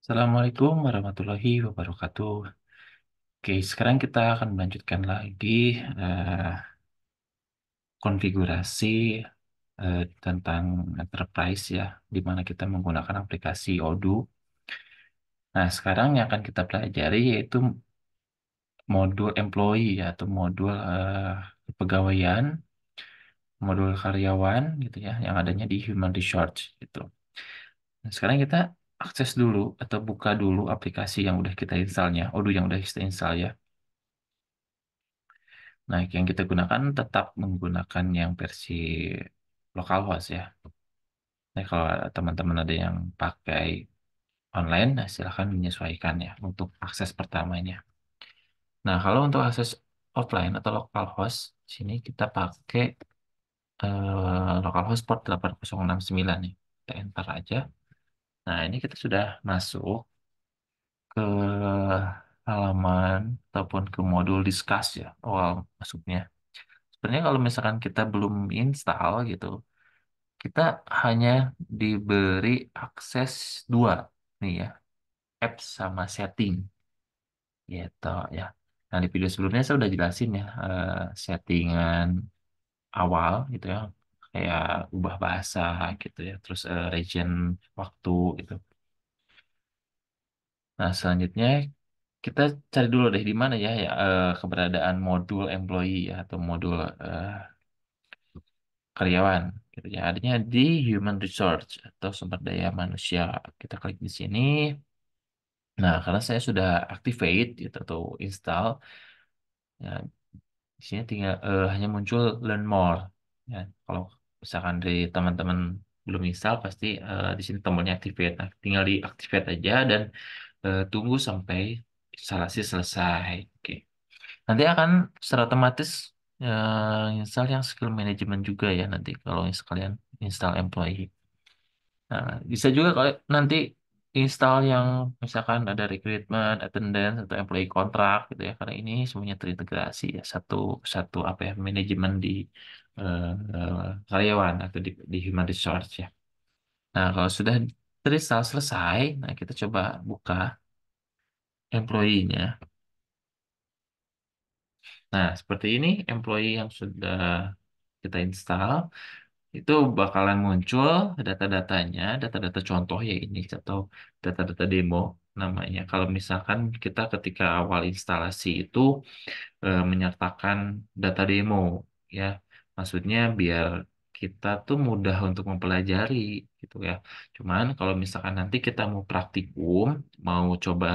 Assalamualaikum warahmatullahi wabarakatuh. Oke, sekarang kita akan melanjutkan lagi eh, konfigurasi tentang enterprise ya, di mana kita menggunakan aplikasi Odoo. Nah, sekarang yang akan kita pelajari yaitu modul employee ya, atau modul kepegawaian, modul karyawan gitu ya, yang adanya di Human Resource gitu. Nah, sekarang kita akses dulu atau buka dulu aplikasi yang udah kita installnya, Odoo yang udah kita install ya. Nah, yang kita gunakan tetap menggunakan yang versi localhost ya. Nah, kalau teman-teman ada yang pakai online, nah silahkan menyesuaikan ya untuk akses pertamanya. Nah, kalau untuk akses offline atau localhost, sini kita pakai localhost port 8069 nih. Kita enter aja. Nah, ini kita sudah masuk ke halaman ataupun ke modul discuss ya, awal masuknya. Sebenarnya kalau misalkan kita belum install gitu, kita hanya diberi akses dua nih ya, apps sama setting gitu ya. Nah, di video sebelumnya saya udah jelasin ya settingan awal gitu ya, kayak ubah bahasa gitu ya, terus region waktu gitu. Nah, selanjutnya kita cari dulu deh di mana ya, keberadaan modul employee ya, atau modul karyawan gitu ya. Adanya di human resource atau sumber daya manusia. Kita klik di sini. Nah, karena saya sudah activate gitu atau install, ya di sini tinggal hanya muncul learn more. Ya, kalau misalkan dari teman-teman belum install, pasti di sini tombolnya activate. Nah, tinggal di activate aja dan tunggu sampai instalasi selesai. Oke. Nanti akan secara otomatis install yang skill management juga ya nanti kalau sekalian install employee. Nah, bisa juga kalau nanti install yang misalkan ada recruitment, attendance, atau employee kontrak gitu ya. Karena ini semuanya terintegrasi ya satu satu apa ya manajemen di karyawan atau di human resource ya. Nah, kalau sudah terinstall selesai, nah kita coba buka employee-nya. Nah, seperti ini employee yang sudah kita install. Itu bakalan muncul data-datanya, data-data contoh ya ini atau data-data demo namanya. Kalau misalkan kita ketika awal instalasi itu menyertakan data demo ya, maksudnya biar kita tuh mudah untuk mempelajari gitu ya. Cuman kalau misalkan nanti kita mau praktikum, mau coba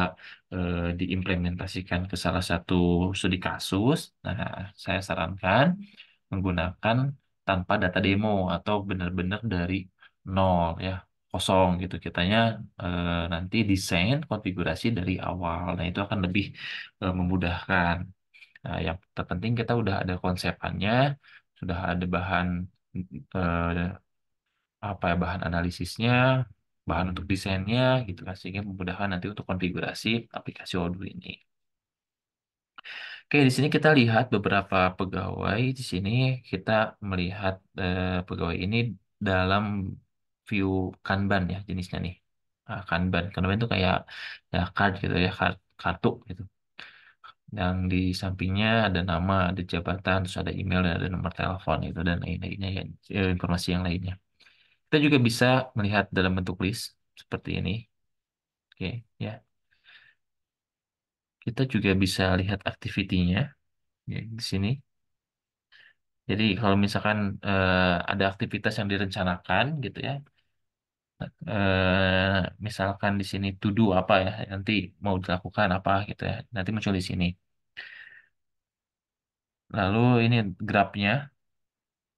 diimplementasikan ke salah satu studi kasus, nah saya sarankan menggunakan tanpa data demo atau benar-benar dari nol ya, kosong gitu. Kitanya nanti desain konfigurasi dari awal. Nah, itu akan lebih memudahkan. Nah, yang terpenting kita udah ada konsepannya, sudah ada bahan eh, apa ya, bahan analisisnya, bahan untuk desainnya gitu kan, sehingga memudahkan nanti untuk konfigurasi aplikasi Odoo ini. Oke, di sini kita lihat beberapa pegawai. Di sini kita melihat pegawai ini dalam view Kanban ya jenisnya nih. Kanban. Kanban itu kayak ya card gitu ya, kartu gitu. Yang di sampingnya ada nama, ada jabatan, terus ada email, dan ada nomor telepon itu dan lain-lainnya ya, informasi yang lainnya. Kita juga bisa melihat dalam bentuk list seperti ini. Oke, ya. Kita juga bisa lihat activity-nya ya, di sini. Jadi kalau misalkan ada aktivitas yang direncanakan gitu ya, misalkan di sini to do apa ya, nanti mau dilakukan apa gitu ya, nanti muncul di sini. Lalu ini grafnya,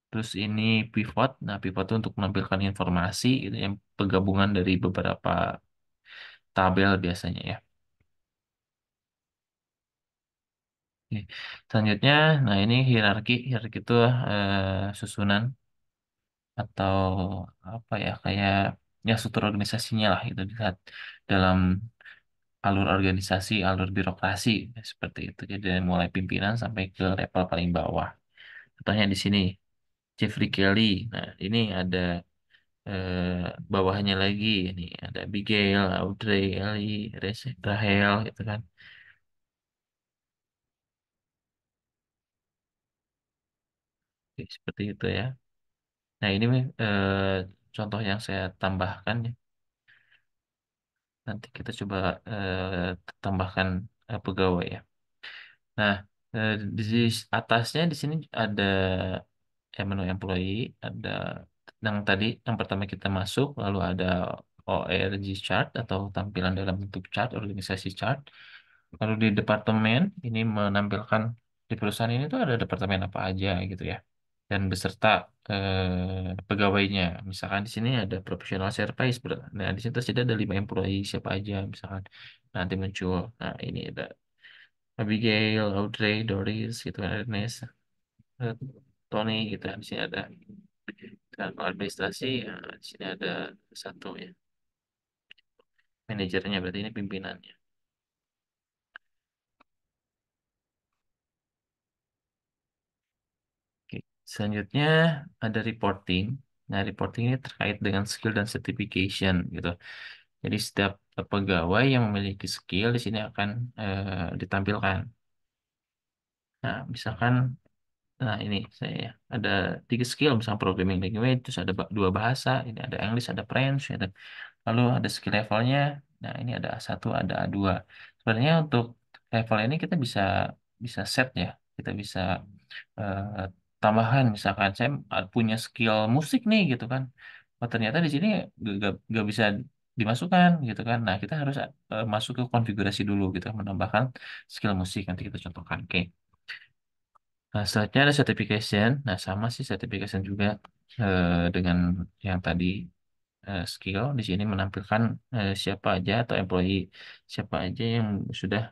terus ini pivot. Nah, pivot itu untuk menampilkan informasi gitu, yang penggabungan dari beberapa tabel biasanya ya. Oke. Selanjutnya, nah ini hierarki, hierarki itu susunan atau apa ya, kayak ya struktur organisasinya lah itu dilihat dalam alur organisasi, alur birokrasi seperti itu. Jadi dari mulai pimpinan sampai ke level paling bawah. Contohnya di sini Jeffrey Kelly. Nah, ini ada bawahnya lagi ini ada Abigail, Audrey, Ellie, Rahel gitu kan. Oke, seperti itu ya. Nah, ini contoh yang saya tambahkan ya. Nanti kita coba tambahkan pegawai ya. Nah, di atasnya di sini ada menu employee, ada yang tadi yang pertama kita masuk, lalu ada ORG chart atau tampilan dalam bentuk chart, organisasi chart. Lalu di departemen ini menampilkan di perusahaan ini tuh ada departemen apa aja gitu ya. Dan beserta pegawainya. Misalkan di sini ada professional service. Nah, di sini tersedia ada 5 employee siapa aja misalkan nanti muncul. Nah, ini ada Abigail, Audrey, Doris, gitu kan, Ernest, eh, Tony gitu. Di sini ada kan kalau administrasi. Di sini ada satu ya manajernya, berarti ini pimpinannya. Oke. Selanjutnya ada reporting. Nah, reporting ini terkait dengan skill dan certification gitu. Jadi setiap pegawai yang memiliki skill di sini akan ditampilkan. Nah, misalkan, nah ini saya ada 3 skill, misalnya programming language, terus ada 2 bahasa, ini ada English, ada French, ada, lalu ada skill levelnya. Nah, ini ada A1, ada A2. Sebenarnya untuk level ini kita bisa bisa set ya, kita bisa eh, tambahan. Misalkan saya punya skill musik nih gitu kan. Oh, ternyata di sini gak bisa dimasukkan gitu kan. Nah, kita harus masuk ke konfigurasi dulu gitu, menambahkan skill musik. Nanti kita contohkan. Oke. Nah, selanjutnya ada certification. Nah, sama sih certification juga dengan yang tadi skill. Di sini menampilkan siapa aja atau employee siapa aja yang sudah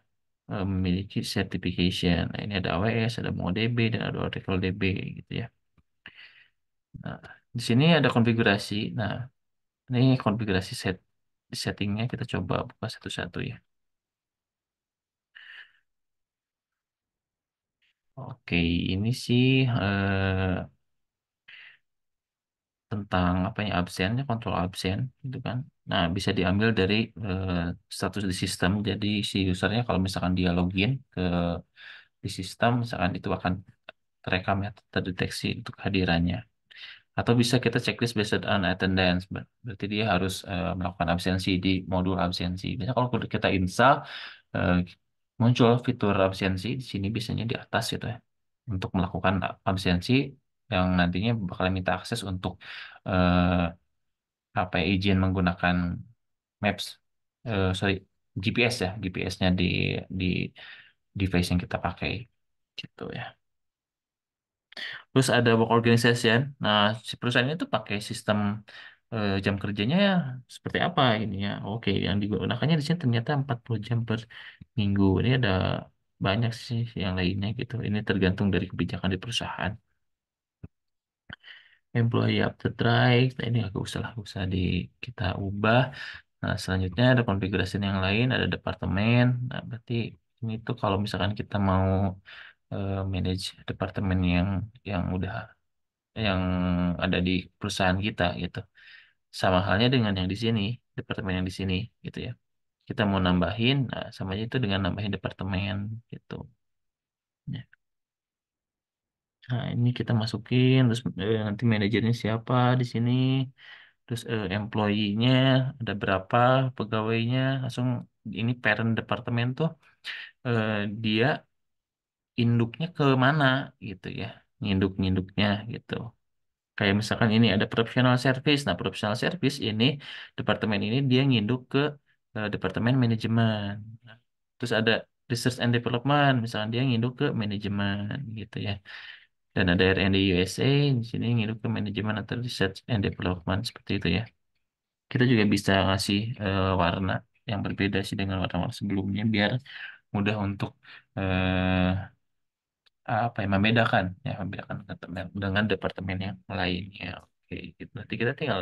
memiliki certification. Nah, ini ada AWS, ada MongoDB, dan ada Oracle DB gitu ya. Nah, di sini ada konfigurasi. Nah, ini konfigurasi settingnya kita coba buka satu-satu ya. Oke, ini sih tentang apa ya, absennya, kontrol absen gitu kan. Nah, bisa diambil dari eh, status di sistem. Jadi si usernya kalau misalkan dia login ke di sistem, misalkan itu akan terekam ya, terdeteksi untuk kehadirannya. Atau bisa kita checklist based on attendance. Berarti dia harus melakukan absensi di modul absensi. Biasanya kalau kita install, eh, muncul fitur absensi di sini biasanya di atas gitu ya. Untuk melakukan absensi yang nantinya bakal minta akses untuk eh, apa ya, izin menggunakan Maps, sorry, GPS ya, GPS-nya di device yang kita pakai gitu ya. Terus ada work organization. Nah, si perusahaan itu pakai sistem jam kerjanya ya seperti apa ini ya. Oke, yang digunakannya di sini ternyata 40 jam per minggu. Ini ada banyak sih yang lainnya gitu. Ini tergantung dari kebijakan di perusahaan. Employee after drive, nah ini agak usah di kita ubah. Nah, selanjutnya ada konfigurasi yang lain, ada departemen. Nah, berarti ini tuh kalau misalkan kita mau manage departemen yang udah yang ada di perusahaan kita gitu. Sama halnya dengan yang di sini, departemen yang di sini gitu ya. Kita mau nambahin, nah sama aja itu dengan nambahin departemen gitu. Ya. Nah, ini kita masukin, terus nanti manajernya siapa di sini, terus employee-nya ada berapa, pegawainya, langsung ini parent departemen tuh eh, dia induknya ke mana gitu ya, nginduknya gitu. Kayak misalkan ini ada professional service. Nah, professional service ini departemen ini dia nginduk ke departemen manajemen. Nah, terus ada research and development, misalkan dia nginduk ke manajemen gitu ya. Dan ada R&D USA di sini nginduk ke manajemen atau research and development seperti itu ya. Kita juga bisa ngasih warna yang berbeda sih dengan warna-warna sebelumnya biar mudah untuk apa ya, membedakan dengan departemen yang lainnya. Oke, gitu. Nanti kita tinggal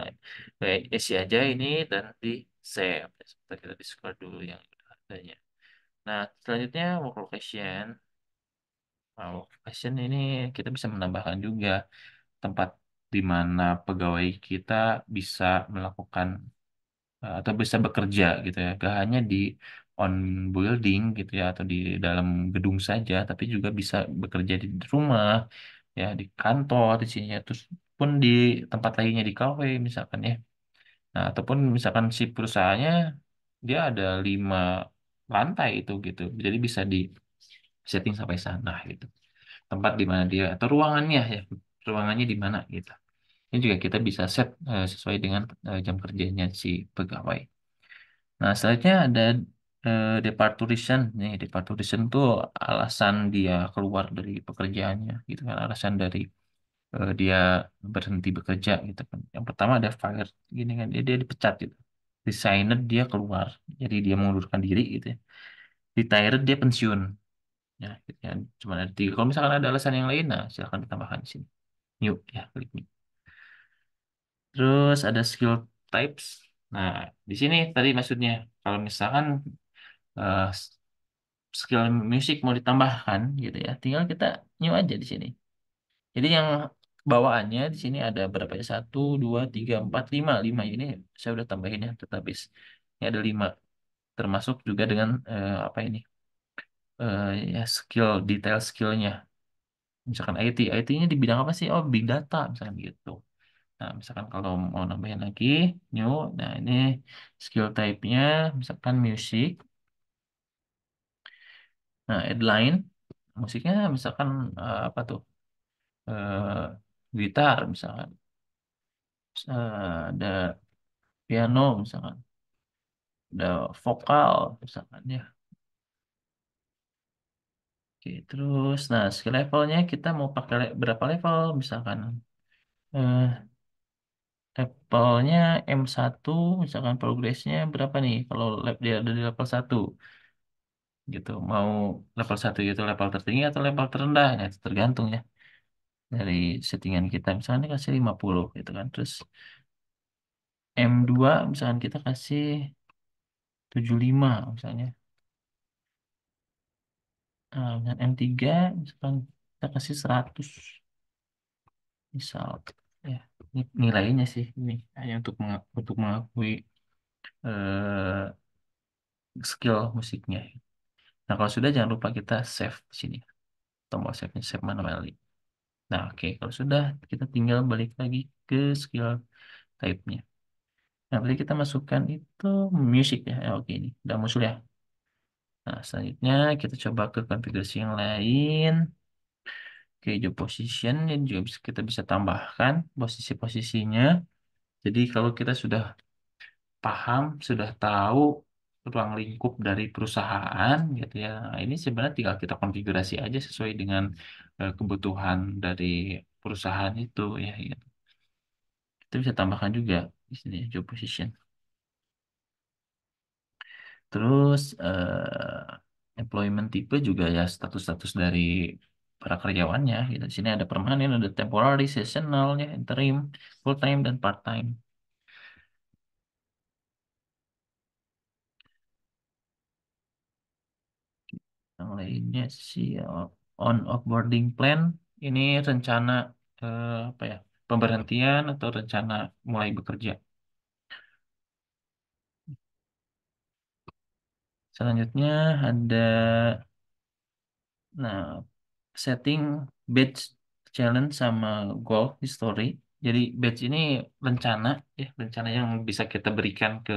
isi aja ini dan di save. Sebentar, kita di scroll dulu yang adanya. Nah, selanjutnya work location. Nah, work location ini kita bisa menambahkan juga tempat di mana pegawai kita bisa melakukan atau bisa bekerja gitu ya, gak hanya di on building gitu ya atau di dalam gedung saja, tapi juga bisa bekerja di rumah ya, di kantor di sini ya, terus pun di tempat lainnya di kafe misalkan ya. Nah, ataupun misalkan si perusahaannya dia ada 5 lantai itu gitu, jadi bisa di setting sampai sana gitu. Tempat di mana dia atau ruangannya ya, ruangannya di mana gitu. Ini juga kita bisa set sesuai dengan jam kerjanya si pegawai. Nah, selanjutnya ada departure. Nih, departure tuh alasan dia keluar dari pekerjaannya gitu kan, alasan dari dia berhenti bekerja gitu kan. Yang pertama ada fire gini kan, dia dipecat gitu. Resigner dia keluar, jadi dia mengundurkan diri gitu ya. Retired dia pensiun. Ya, gitu ya. Cuma ada 3. Kalau misalkan ada alasan yang lain, nah silakan ditambahkan di sini. New ya, klik new. Terus ada skill types. Nah, di sini tadi maksudnya kalau misalkan eh, skill musik mau ditambahkan gitu ya, tinggal kita new aja di sini. Jadi yang bawaannya di sini ada berapa ya? 1, 2, 3, 4, 5. Ini saya udah tambahin ya database. Ini ada 5. Termasuk juga dengan apa ini? Ya skill, detail skillnya. Misalkan IT. IT-nya di bidang apa sih? Oh, big data misalkan gitu. Nah, misalkan kalau mau nambahin lagi, new. Nah, ini skill type-nya misalkan music. Nah, headline. Musiknya misalkan apa tuh? Eh, gitar misalkan. Ada piano misalkan, ada vokal misalkan ya. Oke, terus nah skill levelnya kita mau pakai berapa level misalkan eh, levelnya M1 misalkan progresnya berapa nih kalau dia ada di level 1 gitu, mau level 1 gitu level tertinggi atau level terendah ya itu tergantung ya dari settingan kita, misalnya kasih 50 gitu kan, terus M2 misalkan kita kasih 75 misalnya. Nah, dengan M3 misalkan kita kasih 100 misal ya. Ini nilainya sih ini hanya untuk mengakui eh, skill musiknya. Nah, kalau sudah jangan lupa kita save di sini. Tombol save-nya save manually. Nah, oke, kalau sudah kita tinggal balik lagi ke skill type-nya. Nah, berarti kita masukkan itu music ya. Oke, ini udah muncul ya. Nah, selanjutnya kita coba ke konfigurasi yang lain. Oke, job position ini juga kita bisa tambahkan posisi-posisinya. Jadi kalau kita sudah paham, sudah tahu ruang lingkup dari perusahaan gitu ya. Nah, ini sebenarnya tinggal kita konfigurasi aja sesuai dengan kebutuhan dari perusahaan itu ya, gitu. Kita bisa tambahkan juga di sini job position. Terus employment type juga ya, status-status dari para karyawannya gitu. Di sini ada permanen, ada temporary, seasonal ya, interim, full time dan part time. Yang lainnya sih on offboarding plan, ini rencana apa ya, pemberhentian atau rencana mulai bekerja. Selanjutnya ada nah setting batch challenge sama goal history. Jadi batch ini rencana ya, rencana yang bisa kita berikan ke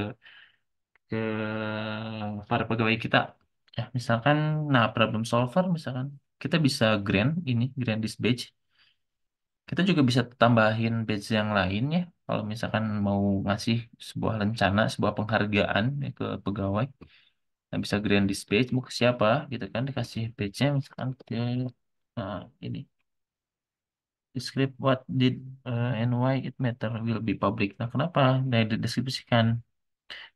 para pegawai kita. Ya, misalkan nah problem solver misalkan kita bisa grant this batch. Kita juga bisa tambahin badge yang lain ya. Kalau misalkan mau ngasih sebuah rencana, sebuah penghargaan ya, ke pegawai, nah, bisa grand dispatch mau ke siapa gitu kan, dikasih badge-nya misalkan ke nah, ini describe what did and why it matter will be public. Nah, kenapa? Nah, dideskripsikan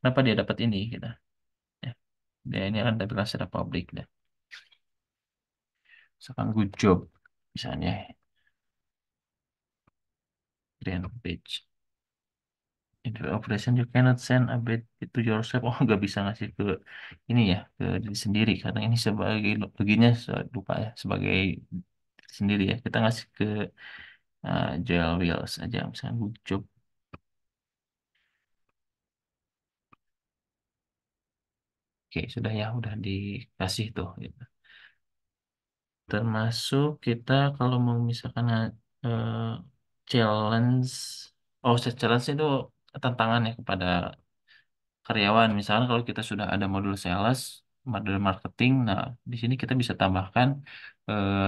kenapa dia dapat ini gitu. Ya, dia ini akan tampilkan secara publik dah. Misalkan good job misalnya grand page. In the operation you cannot send a bit to yourself. Oh, nggak bisa ngasih ke ini ya, ke diri sendiri karena ini sebagai lupa ya, sebagai diri sendiri ya. Kita ngasih ke Nah, Joel Wheels aja misalnya Bookshop. Oke, sudah ya, udah dikasih tuh, gitu. Termasuk kita kalau mau misalkan eh, challenge, oh challenge itu tantangan ya kepada karyawan. Misalkan kalau kita sudah ada modul sales, modul marketing, nah di sini kita bisa tambahkan eh,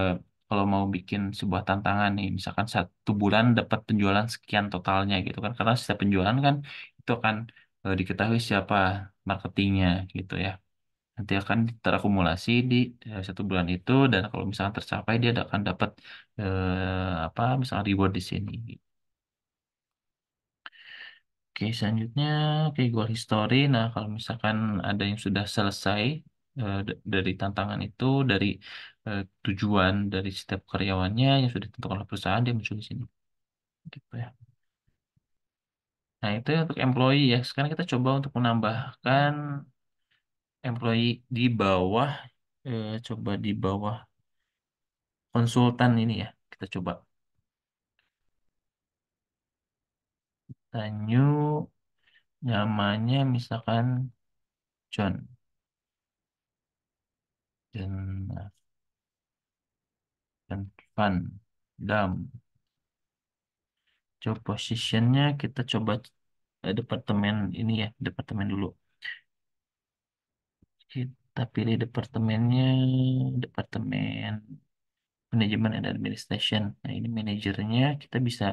kalau mau bikin sebuah tantangan nih, misalkan 1 bulan dapat penjualan sekian totalnya gitu kan, karena setiap penjualan kan itu akan diketahui siapa marketingnya gitu ya. Nanti akan terakumulasi di 1 bulan itu, dan kalau misalkan tercapai dia akan dapat apa misalnya reward di sini. Oke, selanjutnya oke goal history. Nah, kalau misalkan ada yang sudah selesai dari tantangan itu, dari tujuan dari setiap karyawannya yang sudah ditentukan oleh perusahaan, dia muncul di sini. Gitu ya. Nah, itu untuk employee ya. Sekarang kita coba untuk menambahkan employee di bawah, coba di bawah konsultan ini ya. Kita coba new, namanya misalkan John. Dan Van Dam. Job positionnya kita coba departemen ini ya, departemen dulu. Kita pilih departemennya, departemen manajemen and administration. Nah, ini manajernya kita bisa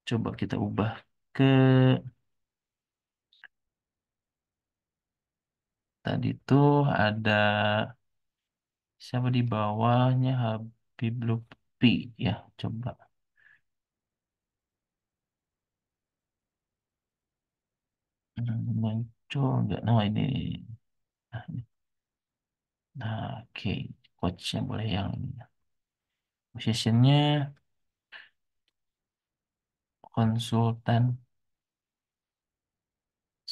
coba kita ubah ke tadi tuh ada siapa di bawahnya, Habib Lutfi ya, coba. Muncul nggak? Nah, ini. Nah, ini. Nah, oke. Coachnya boleh yang ini. Positionnya konsultan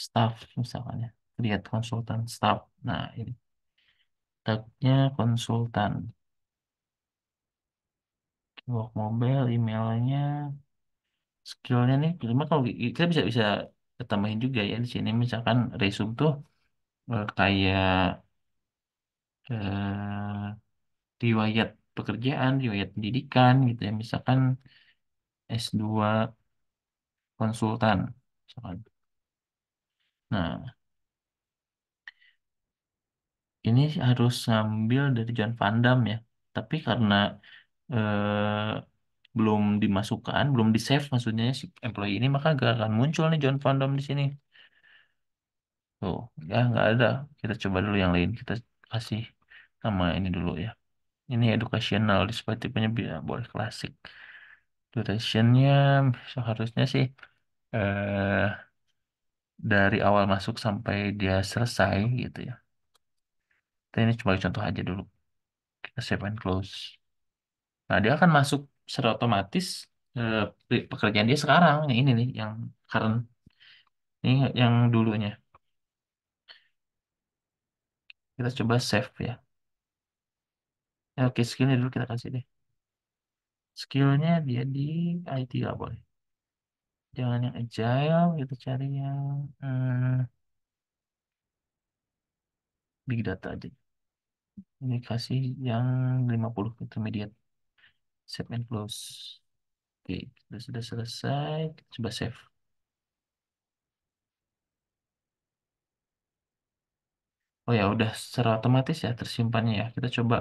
staff misalkan ya. Lihat konsultan staff. Nah, ini tagnya konsultan. Work mobile, emailnya, skillnya nih. Cuma kalau kita bisa bisa tambahin juga ya di sini. Misalkan resume tuh kayak eh, riwayat pekerjaan, riwayat pendidikan gitu ya. Misalkan S2 konsultan. Misalkan. Nah, ini harus ngambil dari John Van Damme ya. Tapi karena belum dimasukkan, belum di save maksudnya si employee ini, maka gak akan muncul nih John Van Damme di sini. Tuh, ya nggak ada. Kita coba dulu yang lain. Kita kasih nama ini dulu ya. Ini educational, display tipenya boleh klasik. Durationnya seharusnya sih eh dari awal masuk sampai dia selesai gitu ya. Kita ini cuma contoh aja dulu. Kita save and close. Nah, dia akan masuk secara otomatis eh, pekerjaan dia sekarang. Yang ini nih, yang current. Ini yang dulunya. Kita coba save ya. Ya, oke, skillnya dulu kita kasih deh. Skillnya dia di IT lah boleh. Jangan yang agile, kita cari yang big data aja. Ini kasih yang 50 intermediate. Save and close. Oke, kita sudah selesai. Kita coba save. Oh ya, udah secara otomatis ya tersimpannya ya. Kita coba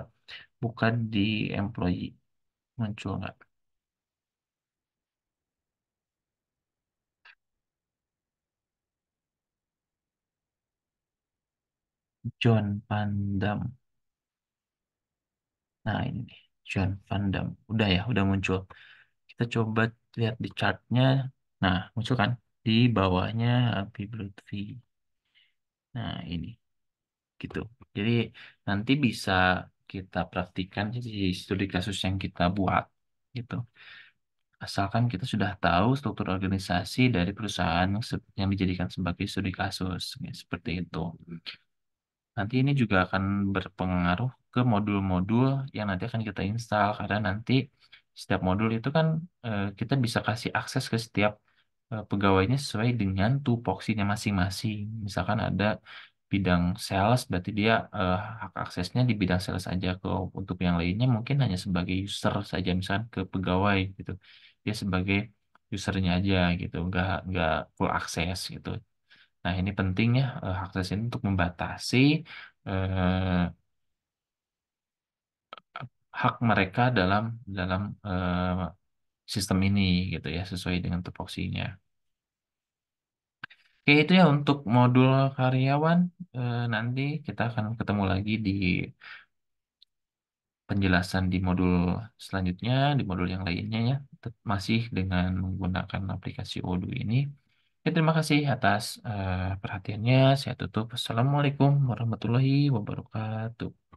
buka di employee. Muncul nggak? John Pandam. Nah, ini nih. John Pandam. Udah ya, udah muncul. Kita coba lihat di chartnya. Nah, muncul kan? Di bawahnya Habib Lutfi. Nah, ini gitu. Jadi nanti bisa kita praktikkan di studi kasus yang kita buat gitu. Asalkan kita sudah tahu struktur organisasi dari perusahaan yang dijadikan sebagai studi kasus, ya, seperti itu. Nanti ini juga akan berpengaruh ke modul-modul yang nanti akan kita install, karena nanti setiap modul itu kan kita bisa kasih akses ke setiap pegawainya sesuai dengan tupoksinya masing-masing. Misalkan ada bidang sales, berarti dia hak aksesnya di bidang sales aja. Ke untuk yang lainnya mungkin hanya sebagai user saja, misalkan ke pegawai gitu. Dia sebagai usernya aja gitu, nggak full akses gitu. Nah, ini pentingnya akses ini untuk membatasi eh, hak mereka dalam dalam sistem ini gitu ya, sesuai dengan tupoksinya. Oke, itu ya untuk modul karyawan. Nanti kita akan ketemu lagi di penjelasan di modul selanjutnya, di modul yang lainnya ya, masih dengan menggunakan aplikasi Odoo ini. Ya, terima kasih atas perhatiannya. Saya tutup. Assalamualaikum warahmatullahi wabarakatuh.